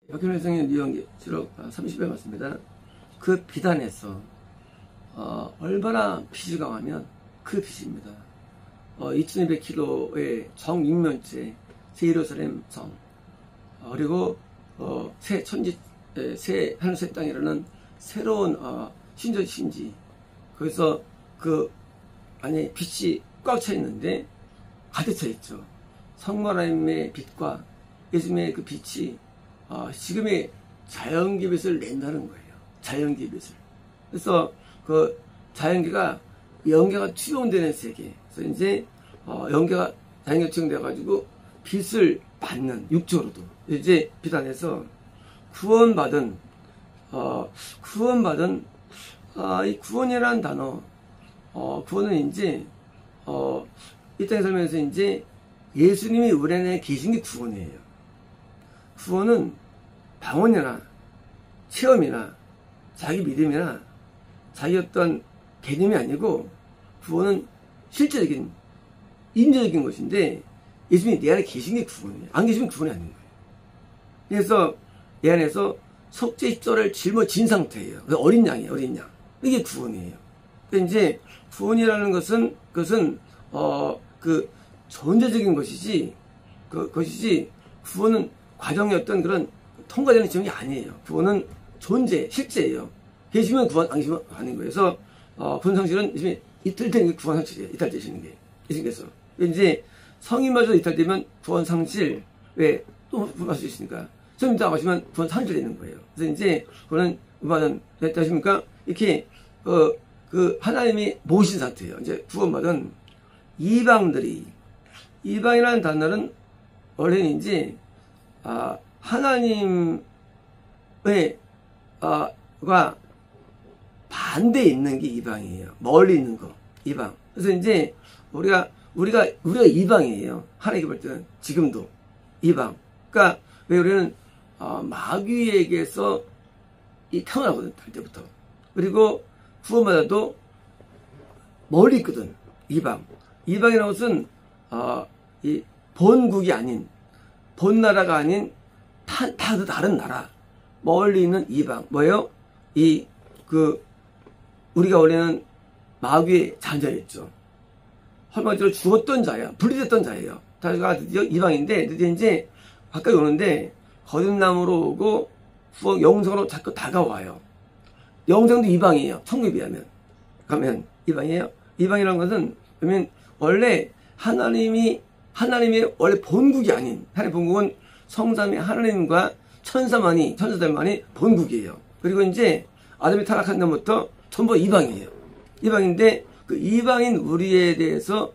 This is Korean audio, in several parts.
박현일 성의 유형기록 30회 맞습니다. 그 비단에서 얼마나 빛이 강하면 그 빛입니다. 2200km의 정육면체 제1예루살렘 성, 그리고 새 천지, 새 하늘 새 땅이라는 새로운 신지, 거기서 그 안에 빛이 꽉 차 있는데 가득 차 있죠. 성모 하나님의 빛과 예수님의 그 빛이 지금의 자연기빛을 낸다는 거예요. 자연기빛을. 그래서 그 자연기가 연계가 투영되는 세계. 그래서 이제 연계가 자연계가 투영돼가지고 빛을 받는 육조로도 이제 빛 안에서 구원받은 이 구원이라는 단어, 구원은 이제 이 땅에 살면서 이제 예수님이 우리 안에 계신 게 구원이에요. 구원은 방언이나 체험이나 자기 믿음이나 자기 어떤 개념이 아니고, 구원은 실제적인 인재적인 것인데, 예수님이 내 안에 계신 게 구원이에요. 안 계시면 구원이 아닌 거예요. 그래서 내 안에서 속죄 입절을 짊어진 상태예요. 어린 양이에요, 어린 양. 이게 구원이에요. 그러니까 이제 구원이라는 것은 그 존재적인 것이지, 그것이지, 구원은 과정의 어떤 그런 통과되는 지점이 아니에요. 구원은 존재, 실제예요. 계시면 구원, 안 계시면 아닌 거예요. 그래서 구원 성실은 예수님이 이탈되는 게 구원 성실이에요. 이탈되시는 게. 예수님께서. 이제 성인마저 이탈되면 구원 상실, 왜? 또 구원할 수 있으니까. 성인 다 가시면 구원 상실이 되는 거예요. 그래서 이제 그거는 음반은 됐다십니까? 이렇게 그 하나님이 모신 상태예요. 이제 구원받은 이방이라는 단어는 원래는 이제 하나님의 가 반대에 있는 게 이방이에요. 멀리 있는 거, 이방. 그래서 이제 우리가 이방이에요. 하나님께 볼 때는 지금도 이방. 그러니까 왜 우리는 마귀에게서 태어나거든, 달 때부터. 그리고 구원받아도 멀리 있거든, 이방. 이방이라는 것은 이 본국이 아닌, 본나라가 아닌 다른 나라, 멀리 있는 이방. 뭐예요? 우리가 원래는 마귀의 자녀였죠. 한마디로 죽었던 자야, 분리됐던 자예요. 다가 드디어 이방인데, 드디어 이제 가까이 오는데, 거듭남으로 오고 영성으로 자꾸 다가와요. 영성도 이방이에요. 천국에 비하면. 가면 이방이에요. 이방이라는 것은 그러면 원래 하나님의 원래 본국이 아닌, 하나님의 본국은 성삼위 하나님과 천사들만이 본국이에요. 그리고 이제 아담이 타락한 다음부터 전부 이방이에요. 이방인데 그 이방인 우리에 대해서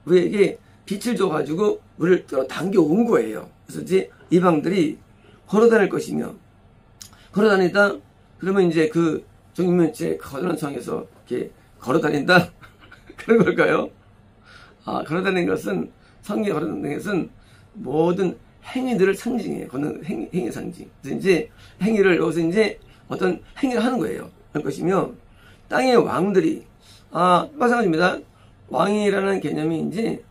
우리에게 빛을 줘가지고 우리를 당겨 온 거예요. 그래서 이제 이방들이 걸어다닐 것이며, 걸어다니다 그러면 이제 그 정육면체 거대한 성에서 이렇게 걸어다닌다 그런 걸까요? 걸어다니는 것은, 성에 걸어다니는 것은 모든 행위들을 상징해요. 걷는 행위 상징. 그래서 이제 행위를, 여기서 이제 어떤 행위를 하는 거예요. 할 것이며, 땅의 왕들이, 마찬가지입니다. 왕이라는 개념이 이제,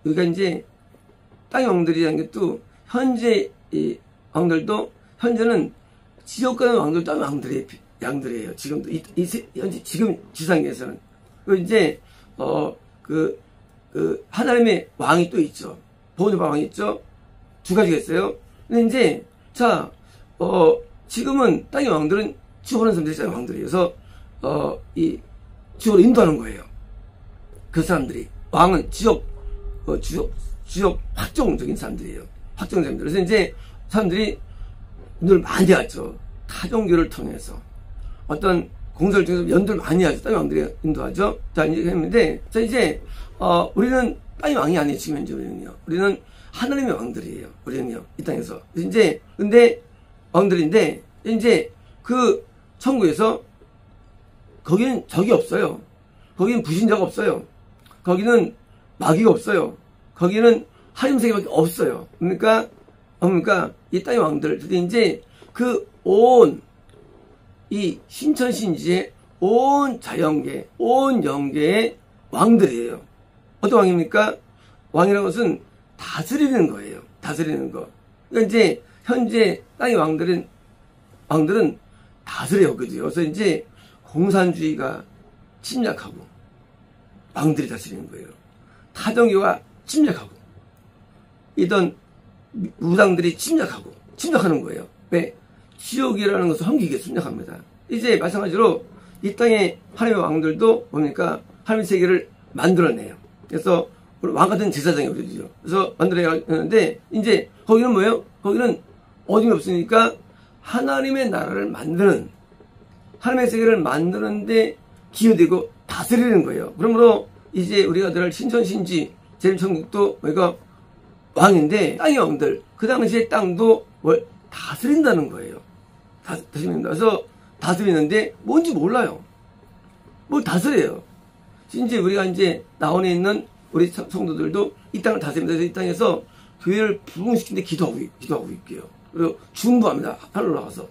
우리가 이제, 땅의 왕들이라는 게 또, 현재 이 왕들도, 현재는 지옥가는 왕들도 땅의 양들이에요. 지금도, 현재, 지금 지상에서는. 그리고 이제, 하나님의 왕이 또 있죠. 보호자 왕이 있죠. 두 가지가 있어요. 근데 이제, 지금은 땅의 왕들은 지옥하는 사람들이 땅의 왕들이에요. 그래서, 이 지옥으로 인도하는 거예요. 그 사람들이. 왕은 지옥 확정적인 사람들이에요. 확정적인 사람들. 그래서 이제 사람들이 늘 많이 하죠. 타종교를 통해서. 어떤 공사를 통해서 연도를 많이 하죠. 땅의 왕들이 인도하죠. 자, 이제 했는데, 자, 이제, 우리는 땅의 왕이 아니에요. 지금 현재 우리는요. 우리는 하나님의 왕들이에요. 우리는요. 이 땅에서. 이제, 근데, 왕들인데, 이제, 그 천국에서, 거기는 적이 없어요. 거기는 불신자가 없어요. 거기는 마귀가 없어요. 거기는 하나님 세계밖에 없어요. 그러니까 이 땅의 왕들, 이제 이 신천신지의 온 자연계, 온 영계의 왕들이에요. 어떤 왕입니까? 왕이라는 것은 다스리는 거예요. 다스리는 거. 그러니까 이제 현재 땅의 왕들은 다스려요. 그죠? 그래서 이제 공산주의가 침략하고 왕들이 다스리는 거예요. 타종교가 침략하고 이던 무당들이 침략하는 거예요. 왜? 지옥이라는 것을 섬기게 침략합니다. 이제 마찬가지로 이 땅의 하나님의 왕들도 뭡니까? 하나님의 세계를 만들어내요. 그래서 왕 같은 제사장이 그러죠. 그래서 만들어야 하는데 이제 거기는 뭐예요? 거기는 어둠이 없으니까 하나님의 나라를 만드는, 하나님의 세계를 만드는데 기여되고 다스리는 거예요. 그러므로 이제 우리가 늘 신천신지 제일천국도 우리가 왕인데 땅의 왕들, 그 당시에 땅도 뭘 다스린다는 거예요. 다스립니다. 그래서 다스리는데 뭔지 몰라요. 뭘 다스려요. 이제 우리가 이제 나원에 있는 우리 성도들도 이 땅을 다스립니다. 그래서 이 땅에서 교회를 부흥시키는데 기도하고 있게요. 그리고 중부합니다. 하늘 올라가서.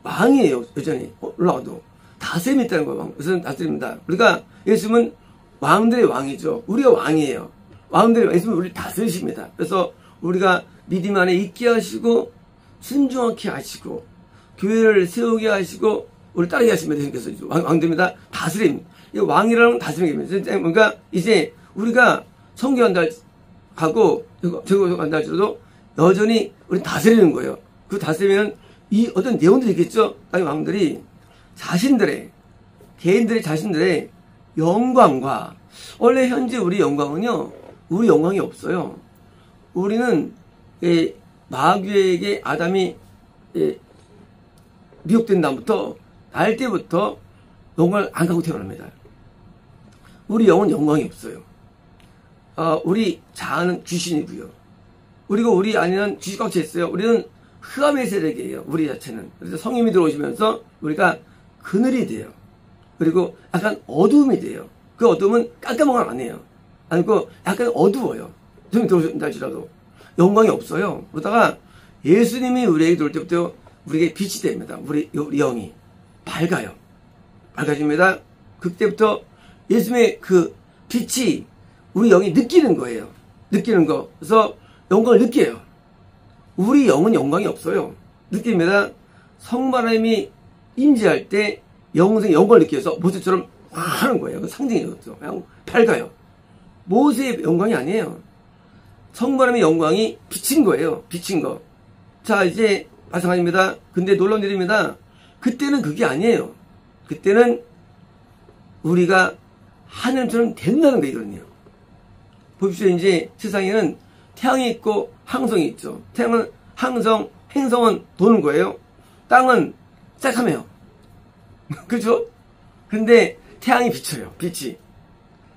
왕이에요. 여전히 올라가도. 다스림이 있다는 거예요. 그래서 다스립니다. 우리가 예수님은 왕들의 왕이죠. 우리가 왕이에요. 왕들의 왕, 예수님은 우리를 다스리십니다. 그래서 우리가 믿음 안에 있게 하시고 순종하게 하시고 교회를 세우게 하시고 우리 따르게 하십니다. 예수님께서 왕들입니다. 다스림. 이 왕이라는 다스림입니다. 그러니까 이제 우리가 성교한다 하고 제국한다 할지라도 여전히 우리 다스리는 거예요. 그 다스리면 이 어떤 내용들이 있겠죠. 아니 왕들이 개인들의 자신들의 영광과, 원래 현재 우리 영광은요, 우리 영광이 없어요. 우리는 마귀에게 아담이 미혹된 다음부터 날 때부터 영광을 안 갖고 태어납니다. 우리 영은 영광이 없어요. 우리 자아는 귀신이고요. 그리고 우리 안에는 귀신 꽉 차 있어요. 우리는 흑암의 세력이에요. 우리 자체는. 그래서 성님이 들어오시면서 우리가 그늘이 돼요. 그리고 약간 어두움이 돼요. 그 어두움은 깜깜한 건 아니에요. 아니고 약간 어두워요. 성님이 들어오신다 할지라도 영광이 없어요. 그러다가 예수님이 우리에게 들어올 때부터 우리에게 빛이 됩니다. 우리 영이 밝아요. 밝아집니다. 그때부터 예수님의 그 빛이 우리 영이 느끼는 거예요. 느끼는 거. 그래서 영광을 느껴요. 우리 영은 영광이 없어요. 느낍니다. 성부 하나님이 임재할 때 영생 영광을 느껴서 모세처럼 하는 거예요. 그 상징이에요. 그냥 밝아요. 모세의 영광이 아니에요. 성부 하나님의 영광이 비친 거예요. 비친 거. 자, 이제 마찬가지입니다. 근데 놀라운 일입니다. 그때는 그게 아니에요. 그때는 우리가 하늘처럼 된다는 거 이거든요. 보십시오. 이제 세상에는 태양이 있고 항성이 있죠. 태양은 항성, 행성은 도는 거예요. 땅은 새카매요. 그렇죠? 근데 태양이 비쳐요. 빛이.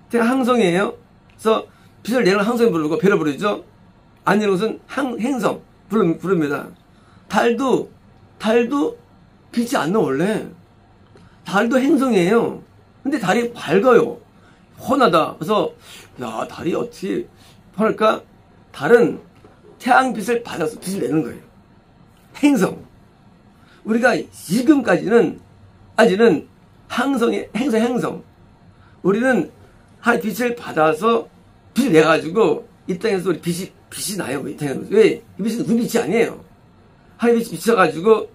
태양 항성이에요. 그래서 빛을 내는 항성이 부르고 별을 부르죠. 아니는 것은 행성 부릅니다. 달도 빛이 안 나 원래. 달도 행성이에요. 근데 달이 밝아요. 훤하다. 그래서 야, 달이 어떻게 훤할까? 달은 태양빛을 받아서 빛을 내는 거예요. 행성. 우리가 지금까지는 아직은 행성. 우리는 하나의 빛을 받아서 빛을 내가지고 이 땅에서 우리 빛이 나요. 이 땅에서. 왜? 이 빛은 눈빛이 아니에요. 하나의 빛이 비쳐가지고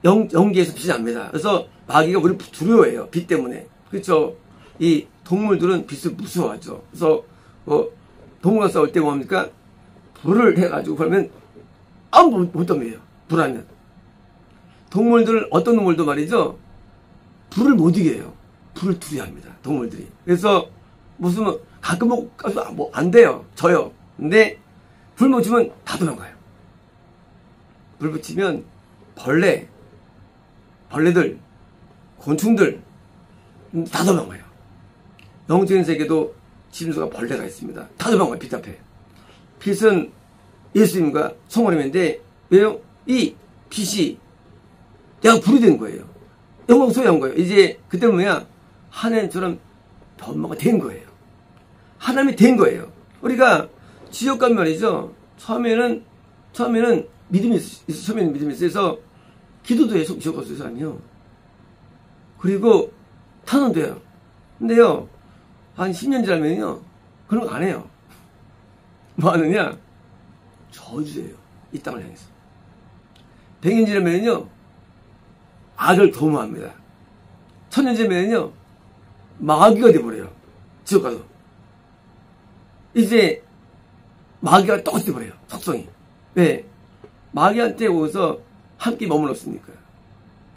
연기에서 빛이 납니다. 그래서 마귀가 우리를 두려워해요. 빛 때문에. 그렇죠? 이 동물들은 빛을 무서워하죠. 그래서 동물과 싸울 때 뭡니까? 불을 해가지고 그러면 아무 못 덤벼요. 불하면. 어떤 동물도 말이죠. 불을 못 이겨요. 불을 두려워합니다. 동물들이. 그래서 가끔 안 돼요. 져요. 근데 불 붙이면 다 도망가요. 불 붙이면 벌레들, 곤충들 다 도망가요. 영적인 세계도 짐승과 벌레가 있습니다. 다 도망가요. 빛 앞에. 빛은 예수님과 성령님인데 왜요? 이 빛이 내가 불이 된 거예요. 영광 소유한 거예요. 이제 그때 뭐야? 하나님처럼 변모가 된 거예요. 하나님이 된 거예요. 우리가 지옥 가면 말이죠. 처음에는 믿음이 있어서 기도도 해서 지옥 갈 수 있어요. 아니요. 그리고 탄원돼요. 근데요, 한 10년 지나면요, 그런 거 안 해요. 뭐 하느냐? 저주예요. 이 땅을 향해서. 백년지나면요 악을 도모합니다. 천년지나면요 마귀가 돼버려요. 지옥 가서. 이제 마귀가 똑같이 돼버려요. 속성이. 왜? 마귀한테 오서 함께 머물렀으니까.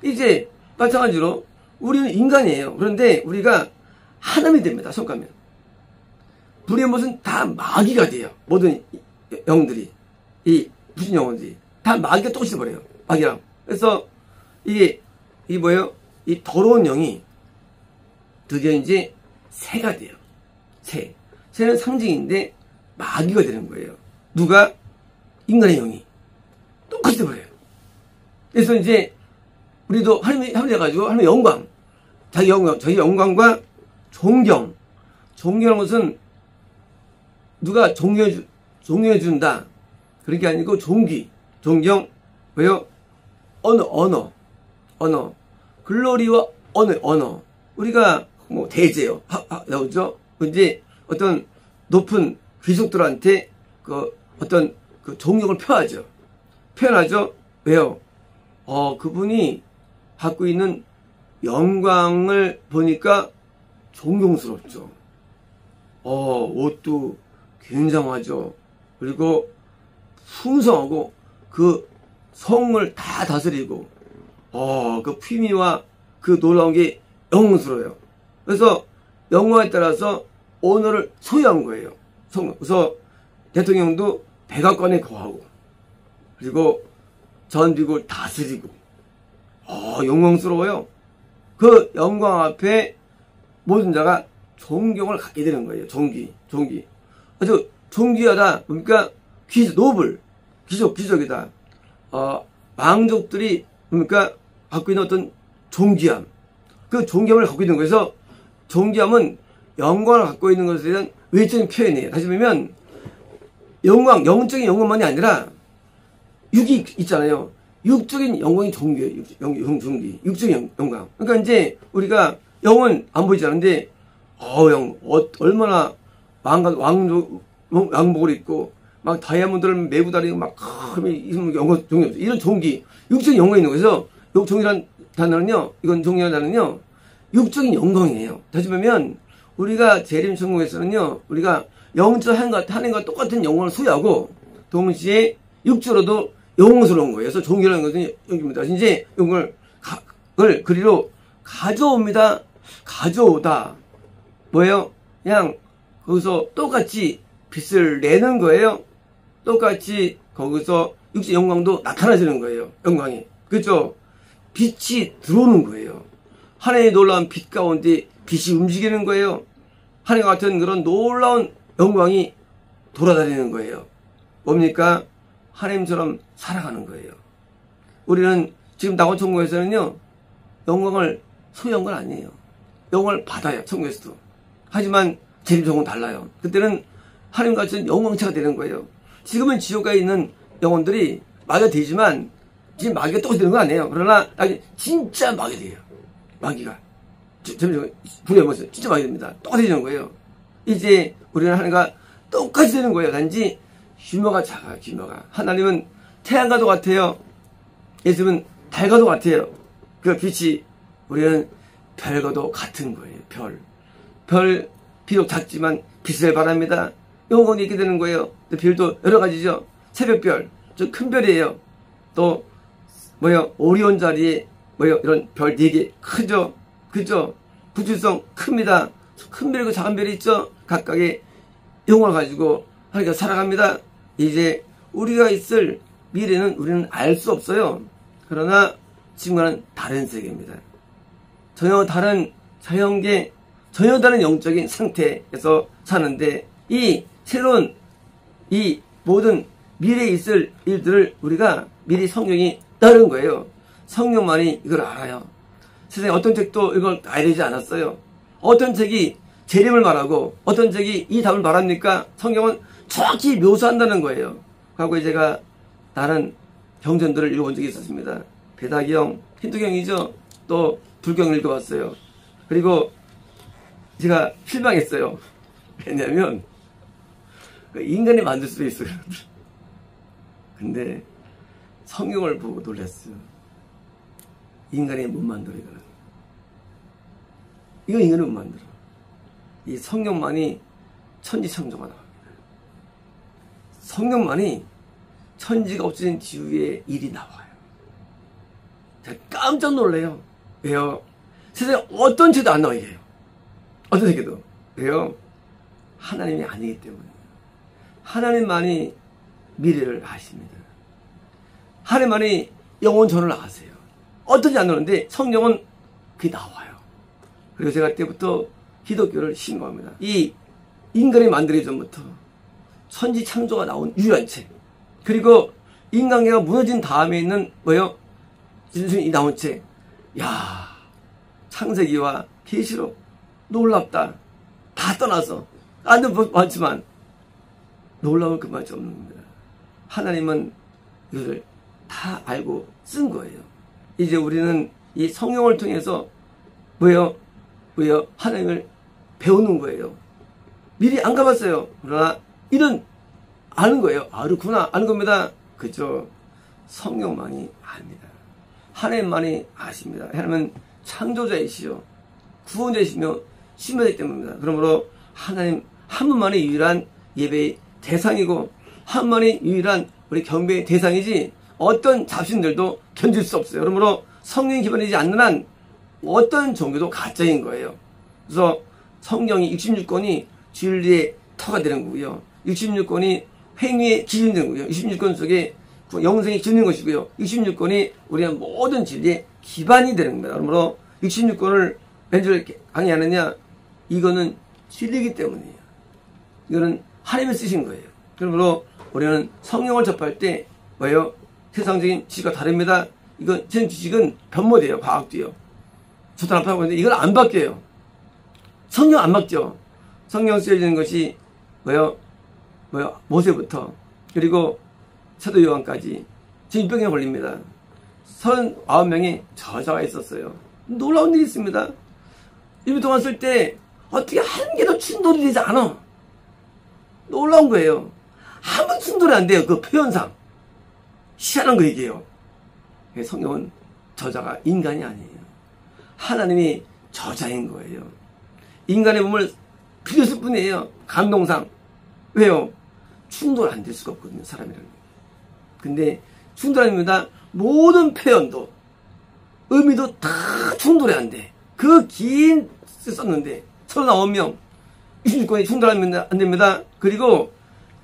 이제 마찬가지로 우리는 인간이에요. 그런데 우리가 하나님이 됩니다. 성가면. 불의 못은 다 마귀가 돼요. 모든 영들이. 이 무슨 영혼들이. 다 마귀가 똑같이 돼버려요. 마귀랑. 그래서 이게 뭐예요? 이 더러운 영이 드디어 이제 새가 돼요. 새. 새는 상징인데 마귀가 되는 거예요. 누가? 인간의 영이. 똑같이 돼버려요. 그래서 이제 우리도 하나님이 돼가지고 하나님의 영광. 자기 영광과 존경. 존경하는 것은 누가 존경해 준다. 그런 게 아니고 존귀. 존경. 왜요? 언어. 글로리와 언어. 우리가 뭐 대제요. 나오죠? 이제 어떤 높은 귀족들한테 어떤 존경을 표현하죠. 왜요? 그분이 갖고 있는 영광을 보니까 존경스럽죠. 옷도 굉장하죠. 그리고 풍성하고 그 성을 다 다스리고, 그 품위와 그 놀라운 게 영광스러워요. 그래서 영광에 따라서 언어를 소유한 거예요. 그래서 대통령도 백악관에 거하고, 그리고 전국을 다스리고, 영광스러워요. 그 영광 앞에 모든 자가 존경을 갖게 되는 거예요. 존귀. 아주 존귀하다. 그러니까 노블, 귀족이다. 왕족들이 그러니까 갖고 있는 어떤 존귀함. 그 존귀함을 갖고 있는 거에서 존귀함은 영광을 갖고 있는 것에 대한 외적인 표현이에요. 다시 보면 영적인 영광만이 아니라 육이 있잖아요. 육적인 영광이 존귀예요. 존귀. 육적인 영광. 그러니까 이제 우리가 영은 안 보이지 않은데 얼마나 왕복을 입고 막 다이아몬드를 메고 다니고 막 영광 존귀 이런 존귀 육적인 영광이 있는 거에서 종이라는 단어는요. 이건 종이라는 단어는요. 육적인 영광이에요. 다시 보면 우리가 재림 천국에서는요. 우리가 영적 하나님과 똑같은 영광을 소유하고 동시에 육적으로도 영광스러운 거예요. 그래서 종이라는 것은 여기입니다. 이제 이걸 그리로 가져옵니다. 가져오다. 뭐예요? 그냥 거기서 똑같이 빛을 내는 거예요. 똑같이 거기서 육적 영광도 나타나지는 거예요. 영광이. 그렇죠? 빛이 들어오는 거예요. 하나님의 놀라운 빛 가운데 빛이 움직이는 거예요. 하나님 같은 그런 놀라운 영광이 돌아다니는 거예요. 뭡니까? 하나님처럼 살아가는 거예요. 우리는 지금 낙원 천국에서는요. 영광을 소유한 건 아니에요. 영광을 받아요. 천국에서도. 하지만 재림 천국은 달라요. 그때는 하나님 같은 영광체가 되는 거예요. 지금은 지옥에 있는 영혼들이 마귀가 되지만 지금 마귀가 똑같이 되는 건 아니에요. 그러나 진짜 마귀가 돼요. 마귀가. 불의 모습 진짜 마귀가 됩니다. 똑같이 되는 거예요. 이제 우리는 하나님과 똑같이 되는 거예요. 단지 규모가 작아요. 규모가. 하나님은 태양과도 같아요. 예수님은 달과도 같아요. 그 빛이 우리는 별과도 같은 거예요. 별 비록 작지만 빛을 바랍니다. 영광이 있게 되는 거예요. 별도 여러 가지죠. 새벽별, 좀 큰 별이에요. 또 오리온 자리에 이런 별 4개 크죠. 그죠? 부질성 큽니다. 큰 별이고 작은 별이 있죠. 각각의 영광을 가지고 하나님과 살아갑니다. 이제 우리가 있을 미래는 우리는 알 수 없어요. 그러나 지금과는 다른 세계입니다. 전혀 다른 자연계, 전혀 다른 영적인 상태에서 사는데 이 새로운 이 모든 미래에 있을 일들을 우리가 미리 성경이 따른 거예요. 성경만이 이걸 알아요. 세상에 어떤 책도 이걸 알지 않았어요. 어떤 책이 재림을 말하고 어떤 책이 이 답을 말합니까? 성경은 정확히 묘사한다는 거예요. 과거에 제가 다른 경전들을 읽어본 적이 있었습니다. 배다기형, 힌두경이죠. 또 불경을 읽어봤어요. 그리고 제가 실망했어요. 왜냐하면 인간이 만들 수도 있어요. 근데 성경을 보고 놀랐어요. 인간이 못 만들어, 이거는. 이건 인간이 못 만들어. 이 성경만이 천지창조가 나옵니다. 성경만이 천지가 없어진 뒤에 일이 나와요. 제가 깜짝 놀래요. 왜요? 세상에 어떤 죄도 안 나와요. 어떤 죄도. 왜요? 하나님이 아니기 때문에. 하나님만이 미래를 아십니다. 하나님만이 영원전을 아세요. 어떤지 안 나오는데 성경은 그게 나와요. 그리고 제가 그때부터 기독교를 신봉합니다. 이 인간이 만들기 전부터 천지 창조가 나온 유일한 책, 그리고 인간계가 무너진 다음에 있는 뭐요? 진순이 나온 책. 야, 창세기와 계시록 놀랍다. 다 떠나서 안도 많지만 놀라운 그만치 없는 겁니다. 하나님은 이것을 다 알고 쓴 거예요. 이제 우리는 이 성경을 통해서 뭐요? 하나님을 배우는 거예요. 미리 안 가봤어요. 그러나 이런 아는 거예요. 아, 그렇구나. 아는 겁니다. 그죠? 성경만이 압니다. 하나님만이 아십니다. 하나님은 창조자이시요 구원자이시며 신명이기 때문입니다. 그러므로 하나님 한 분만이 유일한 예배의 대상이고 한 분만이 유일한 우리 경배의 대상이지 어떤 잡신들도 견딜 수 없어요. 그러므로 성경이 기반이지 않는 한 어떤 종교도 가짜인 거예요. 그래서 성경이 66권이 진리의 터가 되는 거고요. 66권이 행위의 기준이 되는 거고요. 66권 속에 영생이 기준인 것이고요. 66권이 우리의 모든 진리의 기반이 되는 겁니다. 그러므로 66권을 왠지 강의하느냐? 이거는 진리이기 때문이에요. 이거는 하나님이 쓰신 거예요. 그러므로 우리는 성경을 접할 때 뭐예요? 세상적인 지식과 다릅니다. 이건 제 지식은 변모돼요. 과학도요. 저도 안 바꾸는데 이건 안 바뀌어요. 성경 안 바뀌어. 성경 쓰여지는 것이 뭐예요? 모세부터 그리고 사도 요한까지 지금 600년이 걸립니다. 39명의 저자가 있었어요. 놀라운 일이 있습니다. 1년 동안 쓸 때 어떻게 한 개도 충돌이 되지 않아. 놀라운 거예요. 아무 충돌이 안 돼요. 그 표현상. 희한한 거 얘기해요. 성경은 저자가 인간이 아니에요. 하나님이 저자인 거예요. 인간의 몸을 빌렸을 뿐이에요. 감동상. 왜요? 충돌 안 될 수가 없거든요. 사람이라는 게. 근데 충돌합니다. 모든 표현도 의미도 다 충돌이 안 돼. 그 긴 썼는데 39명 66권이 충돌하면 안 됩니다. 그리고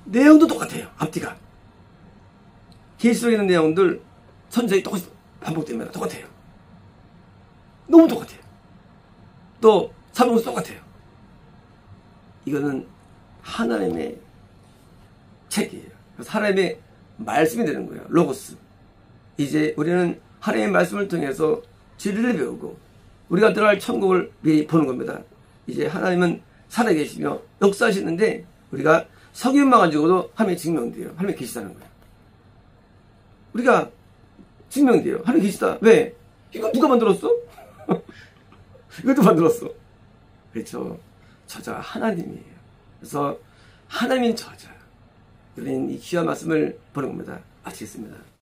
내용도 똑같아요. 앞뒤가. 계시록에 있는 내용들 천천히 똑같이 반복됩니다. 똑같아요. 너무 똑같아요. 또 사복도 똑같아요. 이거는 하나님의 책이에요. 하나님의 말씀이 되는 거예요. 로고스. 이제 우리는 하나님의 말씀을 통해서 진리를 배우고 우리가 들어갈 천국을 미리 보는 겁니다. 이제 하나님은 살아계시며 역사하시는데 우리가 성경만 가지고도 하나님이 증명돼요. 하나님이 계시다는 거예요. 우리가 증명돼요. 하나님이 계시다. 왜? 이거 누가 만들었어? 이것도 만들었어. 그렇죠. 저자가 하나님이에요. 그래서 하나님인 저자. 우리는 이 귀한 말씀을 보는 겁니다. 마치겠습니다.